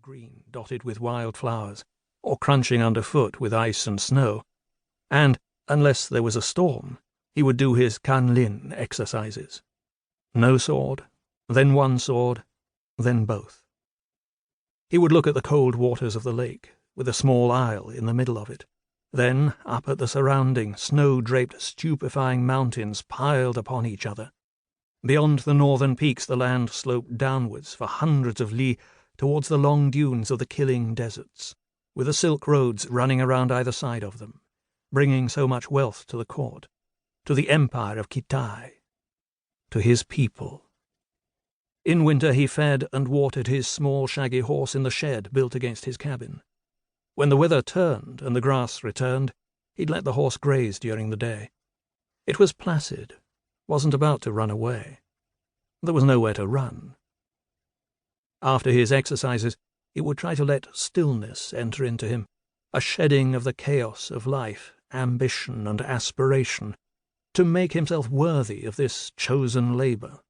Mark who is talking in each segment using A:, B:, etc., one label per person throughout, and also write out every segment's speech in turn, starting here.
A: green dotted with wild flowers, or crunching underfoot with ice and snow, and, unless there was a storm, he would do his kanlin exercises. No sword, then one sword, then both. He would look at the cold waters of the lake, with a small isle in the middle of it, then up at the surrounding, snow-draped, stupefying mountains piled upon each other. Beyond the northern peaks the land sloped downwards for hundreds of li towards the long dunes of the killing deserts, with the silk roads running around either side of them, bringing so much wealth to the court, to the empire of Kitai, to his people. In winter he fed and watered his small shaggy horse in the shed built against his cabin. When the weather turned and the grass returned, he'd let the horse graze during the day. It was placid, wasn't about to run away. There was nowhere to run. After his exercises, he would try to let stillness enter into him, a shedding of the chaos of life, ambition and aspiration, to make himself worthy of this chosen labour.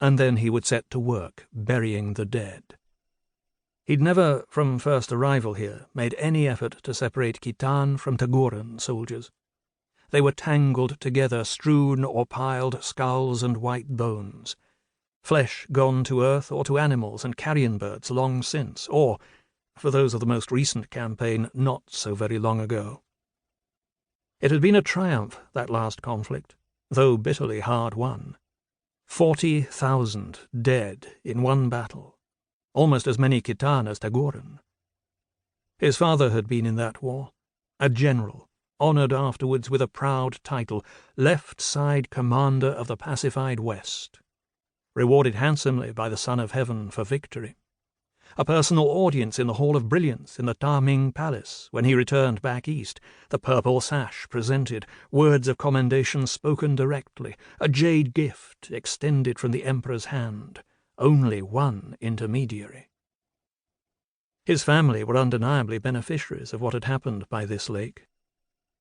A: And then he would set to work burying the dead. He'd never, from first arrival here, made any effort to separate Khitan from Tagoran soldiers. They were tangled together, strewn or piled skulls and white bones, flesh gone to earth or to animals and carrion birds long since, or, for those of the most recent campaign, not so very long ago. It had been a triumph, that last conflict, though bitterly hard won. 40,000 dead in one battle, almost as many Khitan as Tagoran. His father had been in that war, a general, honoured afterwards with a proud title, left side commander of the pacified West, rewarded handsomely by the Son of Heaven for victory. A personal audience in the Hall of Brilliance in the Taming Palace when he returned back east, the purple sash presented, words of commendation spoken directly, a jade gift extended from the Emperor's hand, only one intermediary. His family were undeniably beneficiaries of what had happened by this lake.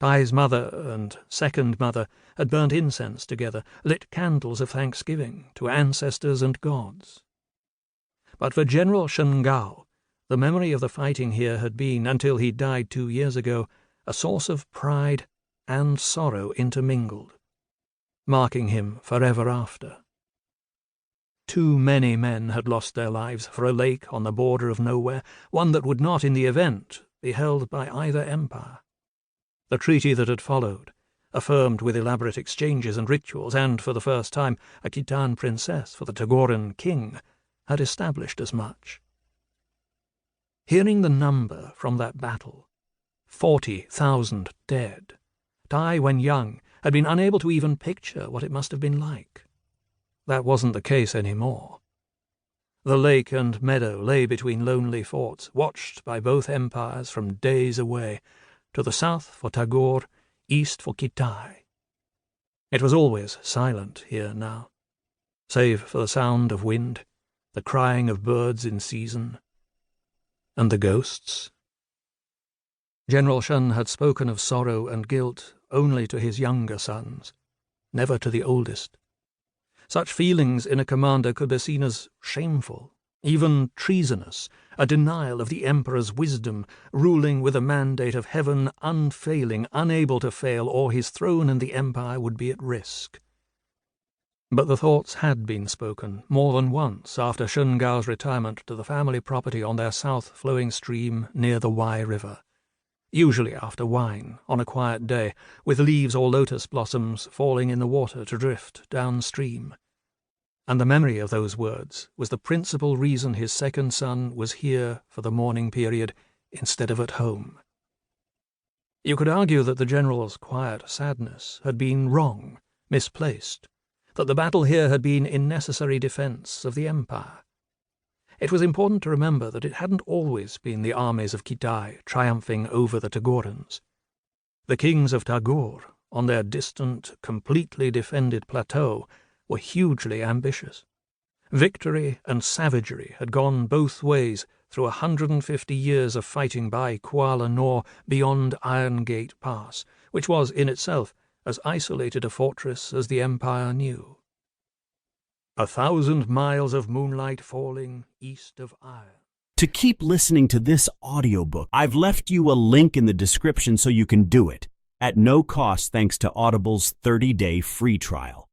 A: Tai's mother and second mother had burnt incense together, lit candles of thanksgiving to ancestors and gods. But for General Shengao, the memory of the fighting here had been, until he died 2 years ago, a source of pride and sorrow intermingled, marking him forever after. Too many men had lost their lives for a lake on the border of nowhere, one that would not, in the event, be held by either empire. The treaty that had followed, affirmed with elaborate exchanges and rituals, and, for the first time, a Khitan princess for the Tagoran king, had established as much. Hearing the number from that battle, 40,000 dead, Tai, when young, had been unable to even picture what it must have been like. That wasn't the case any more. The lake and meadow lay between lonely forts, watched by both empires from days away, to the south for Tagore, east for Kitai. It was always silent here now, save for the sound of wind, the crying of birds in season, and the ghosts. General Shen had spoken of sorrow and guilt only to his younger sons, never to the oldest. Such feelings in a commander could be seen as shameful, even treasonous, a denial of the Emperor's wisdom, ruling with a mandate of heaven, unfailing, unable to fail, or his throne and the empire would be at risk. But the thoughts had been spoken more than once after Shengao's retirement to the family property on their south-flowing stream near the Wai River, usually after wine, on a quiet day, with leaves or lotus blossoms falling in the water to drift downstream. And the memory of those words was the principal reason his second son was here for the mourning period instead of at home. You could argue that the general's quiet sadness had been wrong, misplaced, that the battle here had been in necessary defence of the empire. It was important to remember that it hadn't always been the armies of Kitai triumphing over the Tagorans. The kings of Tagore, on their distant, completely defended plateau, were hugely ambitious. Victory and savagery had gone both ways through 150 years of fighting by Kuala Nor beyond Iron Gate Pass, which was in itself as isolated a fortress as the empire knew. 1,000 miles of moonlight falling east of Iron.
B: To keep listening to this audiobook, I've left you a link in the description so you can do it, at no cost thanks to Audible's 30-day free trial.